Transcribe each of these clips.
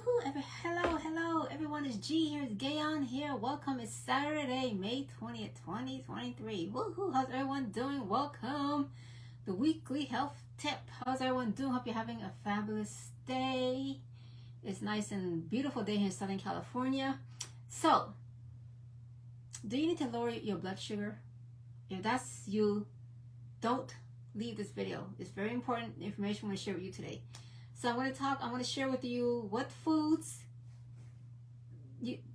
Woohoo! Hello, everyone. It's G here. It's Gayon here. Welcome. It's Saturday, May 20th, 2023. Woohoo! How's everyone doing? Welcome. The weekly health tip. How's everyone doing? Hope you're having a fabulous day. It's nice and beautiful day here in Southern California. So, do you need to lower your blood sugar? If that's you, don't leave this video. It's very important information I'm going to share with you today. So I'm going to share with you what foods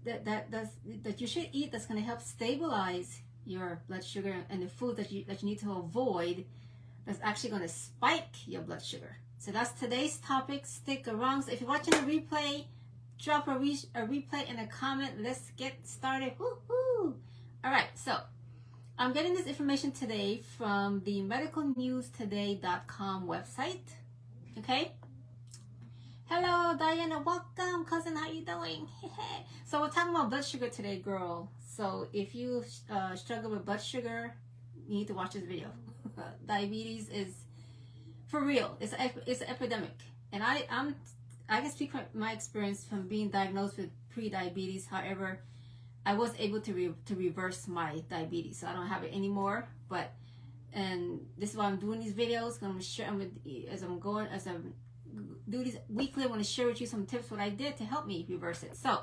that you should eat that's going to help stabilize your blood sugar, and the food that you need to avoid that's actually going to spike your blood sugar. So that's today's topic. Stick around. So if you're watching a replay, drop a replay in a comment. Let's get started. Woo-hoo! All right, so I'm getting this information today from the medicalnewstoday.com website. Okay. Hello, Diana. Welcome, cousin. How you doing? So we're talking about blood sugar today, girl. So if you struggle with blood sugar, you need to watch this video. Diabetes is for real. It's an epidemic, and I can speak from my experience from being diagnosed with pre-diabetes. However, I was able to reverse my diabetes, so I don't have it anymore. And this is why I'm doing these videos. I'm share as I do these weekly. I want to share with you some tips what I did to help me reverse it. So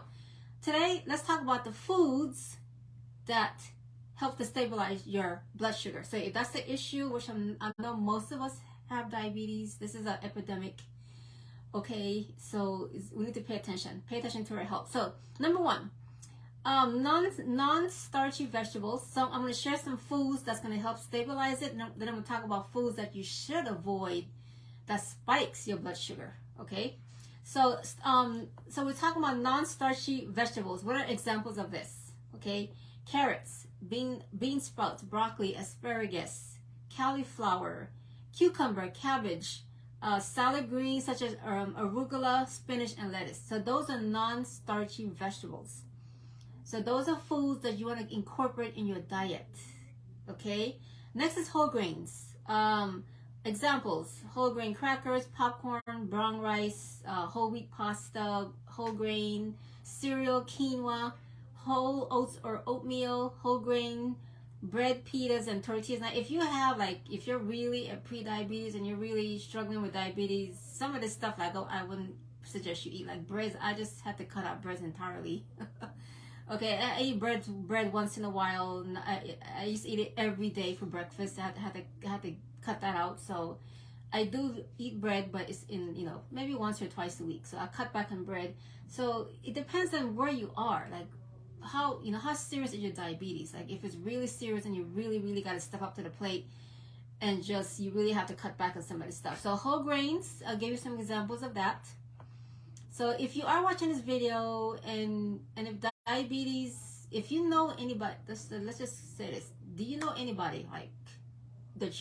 today, let's talk about the foods that help to stabilize your blood sugar. So if that's the issue, which I know most of us have diabetes, this is an epidemic. Okay, so we need to pay attention to our health. So number one, non-starchy vegetables. So I'm going to share some foods that's going to help stabilize it. Then I'm going to talk about foods that you should avoid that spikes your blood sugar. Okay, so we're talking about non-starchy vegetables. What are examples of this? Okay, carrots, bean sprouts, broccoli, asparagus, cauliflower, cucumber, cabbage, salad greens such as arugula, spinach, and lettuce. So those are non-starchy vegetables. So those are foods that you want to incorporate in your diet. Okay, next is whole grains. Examples: whole grain crackers, popcorn, brown rice, whole wheat pasta, whole grain cereal, quinoa, whole oats or oatmeal, whole grain bread, pitas, and tortillas. Now, if you're really at pre-diabetes and you're really struggling with diabetes, some of this stuff I wouldn't suggest you eat. Like breads, I just had to cut out breads entirely. Okay, I eat bread once in a while. I used to eat it every day for breakfast. I had to cut that out. So I do eat bread, but it's in maybe once or twice a week. So I cut back on bread. So it depends on where you are, like how serious is your diabetes. Like if it's really serious and you really got to step up to the plate and you really have to cut back on some of the stuff. So whole grains, I'll give you some examples of that. So if you are watching this video and if diabetes, if you know anybody, let's just say this: do you know anybody like that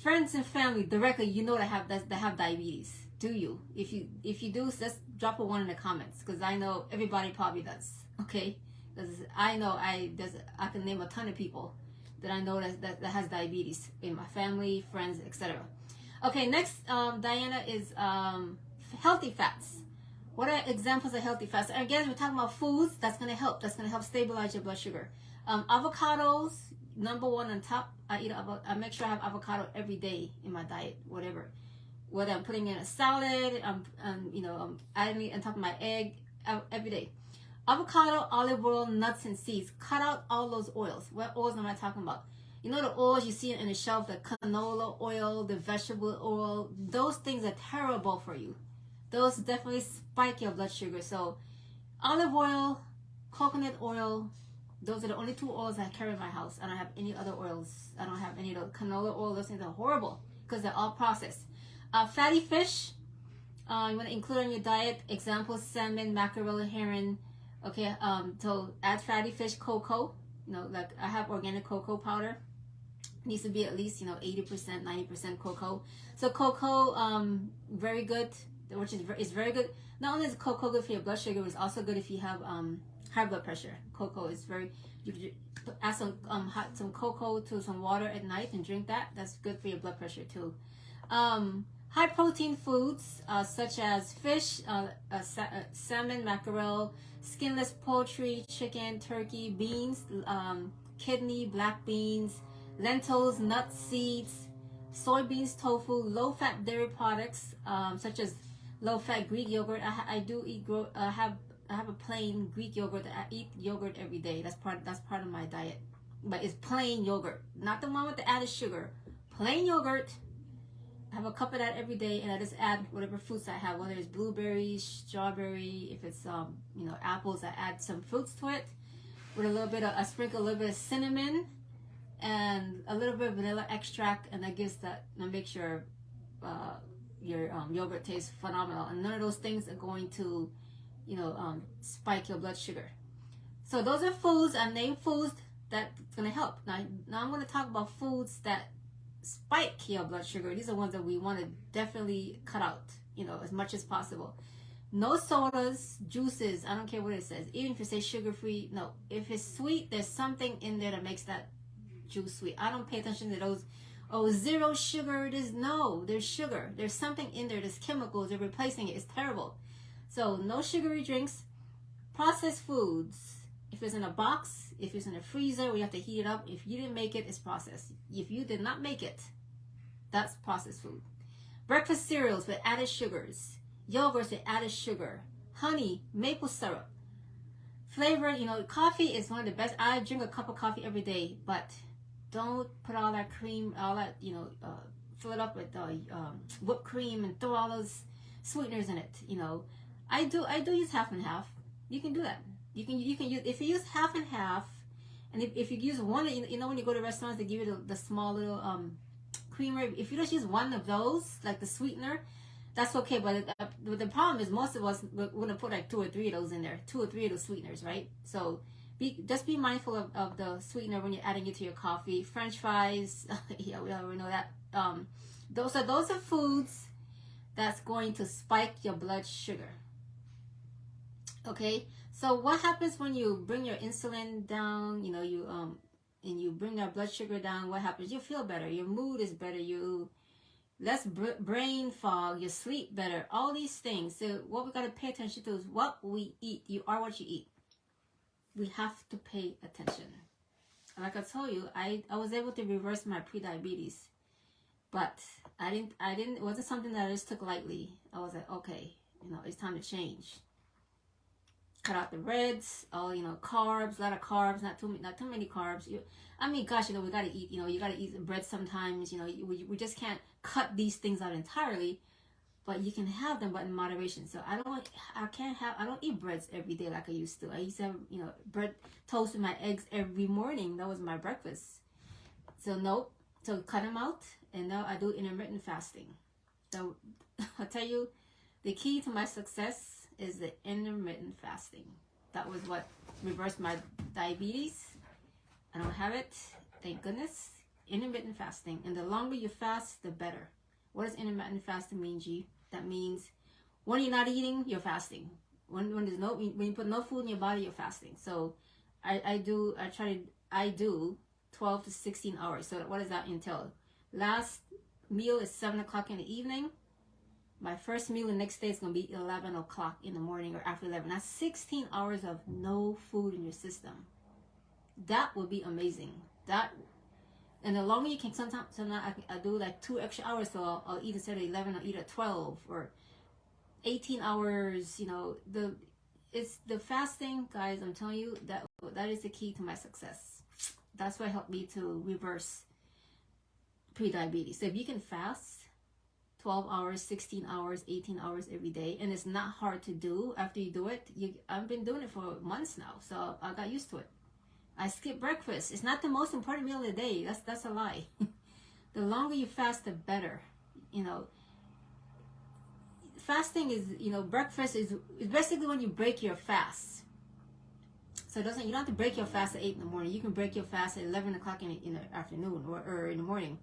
friends and family directly that have diabetes? Do you? If you do, let's drop a 1 in the comments, because I know everybody probably does. Okay, because I know I can name a ton of people that I know that has diabetes in my family, friends, etc. Okay, next, Diana, is healthy fats. What are examples of healthy fats? Again, we're talking about foods that's going to help stabilize your blood sugar. Avocados, number one on top. I make sure I have avocado every day in my diet, whether I'm putting in a salad, I'm adding it on top of my egg every day. Avocado, olive oil, nuts, and seeds. Cut out all those oils. What oils am I talking about? You know the oils you see in the shelf, the canola oil, the vegetable oil. Those things are terrible for you. Those definitely spike your blood sugar. So olive oil, coconut oil, those are the only 2 oils I carry in my house. I don't have any other oils. I don't have any of the canola oil. Those things are horrible because they're all processed. Fatty fish, you want to include on your diet. Examples: salmon, mackerel, herring. Okay, so add fatty fish. Cocoa, like I have organic cocoa powder. It needs to be at least 80%, 90% cocoa. So cocoa, very good, which is very good. Not only is cocoa good for your blood sugar, but it's also good if you have high blood pressure. Cocoa is you could add some cocoa to some water at night and drink that. That's good for your blood pressure too. High protein foods such as fish, salmon, mackerel, skinless poultry, chicken, turkey, beans, kidney, black beans, lentils, nuts, seeds, soybeans, tofu, low-fat dairy products such as low-fat Greek yogurt. I do eat I have a plain Greek yogurt. I eat yogurt every day. That's part of my diet. But it's plain yogurt, not the one with the added sugar. Plain yogurt. I have a cup of that every day, and I just add whatever fruits I have, whether it's blueberries, strawberry, if it's apples, I add some fruits to it with a little bit of, I sprinkle a little bit of cinnamon and a little bit of vanilla extract, and that gives that, makes your yogurt taste phenomenal. And none of those things are going to spike your blood sugar. So those are foods, I named foods that's going to help. Now I'm going to talk about foods that spike your blood sugar. These are ones that we want to definitely cut out, as much as possible. No sodas, juices, I don't care what it says. Even if it says sugar-free, no. If it's sweet, there's something in there that makes that juice sweet. I don't pay attention to those, zero sugar, there's sugar. There's something in there, there's chemicals, they're replacing it. It's terrible. So no sugary drinks. Processed foods. If it's in a box, if it's in a freezer, we have to heat it up. If you didn't make it, it's processed. If you did not make it, that's processed food. Breakfast cereals with added sugars. Yogurts with added sugar. Honey, maple syrup. Flavored, coffee is one of the best. I drink a cup of coffee every day, but don't put all that cream, all that, fill it up with whipped cream and throw all those sweeteners in it, I do use half and half. You can do that. You can use, if you use half and half, and if you use one, when you go to restaurants, they give you the small little creamer. If you just use one of those, like the sweetener, that's okay. But the problem is most of us, we're going to put like 2 or 3 of those in there, 2 or 3 of those sweeteners, right? So just be mindful of the sweetener when you're adding it to your coffee. French fries, yeah, we already know that. Those are foods that's going to spike your blood sugar. Okay, so what happens when you bring your insulin down? And you bring your blood sugar down. What happens? You feel better. Your mood is better. You less brain fog. You sleep better. All these things. So what we got to pay attention to is what we eat. You are what you eat. We have to pay attention. Like I told you, I was able to reverse my prediabetes, but I didn't. It wasn't something that I just took lightly. I was like, okay, it's time to change. Cut out the breads, carbs, a lot of carbs, not too many carbs. We gotta eat. You gotta eat the bread sometimes. We just can't cut these things out entirely, but you can have them, but in moderation. So I don't eat breads every day like I used to. I used to have bread toast with my eggs every morning. That was my breakfast. So nope. So cut them out, and now I do intermittent fasting. So I'll tell you, the key to my success is the intermittent fasting. That was what reversed my diabetes. I don't have it, thank goodness. Intermittent fasting, and the longer you fast, the better. What does intermittent fasting mean, G? That means when you're not eating, you're fasting. When you put no food in your body, you're fasting. So I do 12 to 16 hours. So what does that entail? Last meal is 7 o'clock in the evening. My first meal the next day is going to be 11 o'clock in the morning or after 11. That's 16 hours of no food in your system. That would be amazing. And the longer you can, sometimes I do like 2 extra hours, so I'll eat instead of 11, I'll eat at 12 or 18 hours. It's the fasting, guys. I'm telling you that is the key to my success. That's what helped me to reverse prediabetes. So if you can fast 12 hours, 16 hours, 18 hours every day, and it's not hard to do after you do it. I've been doing it for months now, so I got used to it. I skip breakfast. It's not the most important meal of the day. That's a lie. The longer you fast, the better. Fasting is, breakfast is basically when you break your fast. So you don't have to break your fast at 8 in the morning. You can break your fast at 11 o'clock in the afternoon or in the morning.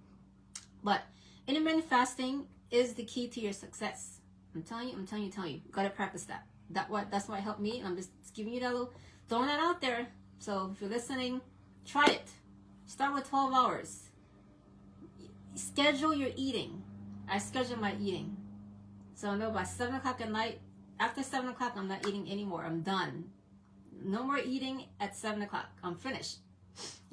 But intermittent fasting is the key to your success. I'm telling you. You gotta practice that. That's what helped me, and I'm just giving you throwing that out there. So if you're listening, try it. Start with 12 hours. Schedule your eating. I schedule my eating. So I know by 7 o'clock at night, after 7 o'clock, I'm not eating anymore. I'm done. No more eating at 7 o'clock. I'm finished.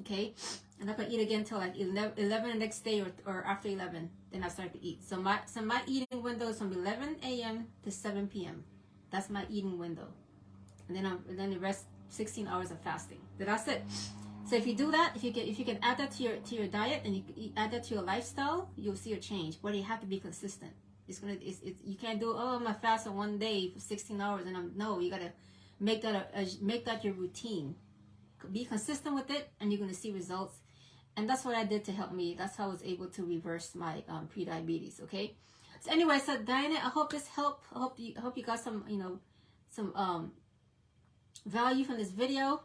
Okay? I'm not going to eat again until like 11 the next day or after 11. Then I start to eat. So my eating window is from 11 a.m. to 7 p.m. That's my eating window. And then the rest 16 hours of fasting. That's it. So if you do that, if you can add that to your diet and you add that to your lifestyle, you'll see a change. But you have to be consistent. You can't do, oh, I'm gonna fast on one day for 16 hours and no, you gotta make that your routine. Be consistent with it and you're gonna see results. And that's what I did to help me. That's how I was able to reverse my pre-diabetes. Okay. So anyway, so Diana, I hope this helped. I hope you got some value from this video.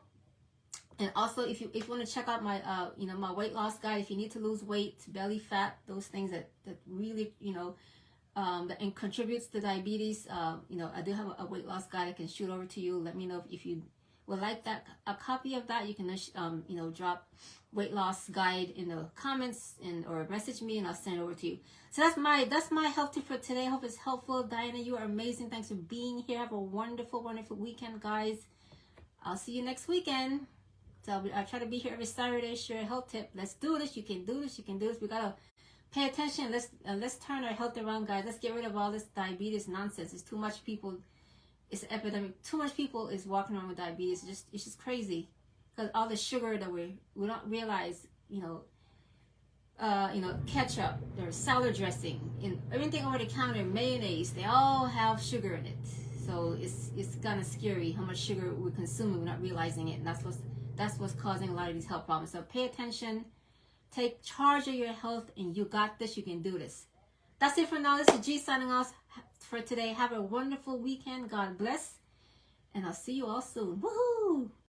And also, if you want to check out my my weight loss guide, if you need to lose weight, belly fat, those things that really that contributes to diabetes, I do have a weight loss guide I can shoot over to you. Let me know if you would like a copy of that. You can drop weight loss guide in the comments or message me and I'll send it over to you. So that's my health tip for today. I hope it's helpful. Diana, you are amazing. Thanks for being here. Have a wonderful, wonderful weekend, guys. I'll see you next weekend. So I try to be here every Saturday, share a health tip. Let's do this. You can do this. You can do this. We gotta pay attention. Let's turn our health around, guys. Let's get rid of all this diabetes nonsense. It's too much people. It's an epidemic. Too much people is walking around with diabetes. It's just crazy because all the sugar that we don't realize. Ketchup, there's salad dressing, and everything over the counter, mayonnaise. They all have sugar in it. So it's kind of scary how much sugar we're consuming. We're not realizing it, and that's what's causing a lot of these health problems. So pay attention, take charge of your health, and you got this. You can do this. That's it for now. This is G signing off for today. Have a wonderful weekend. God bless, and I'll see you all soon. Woohoo!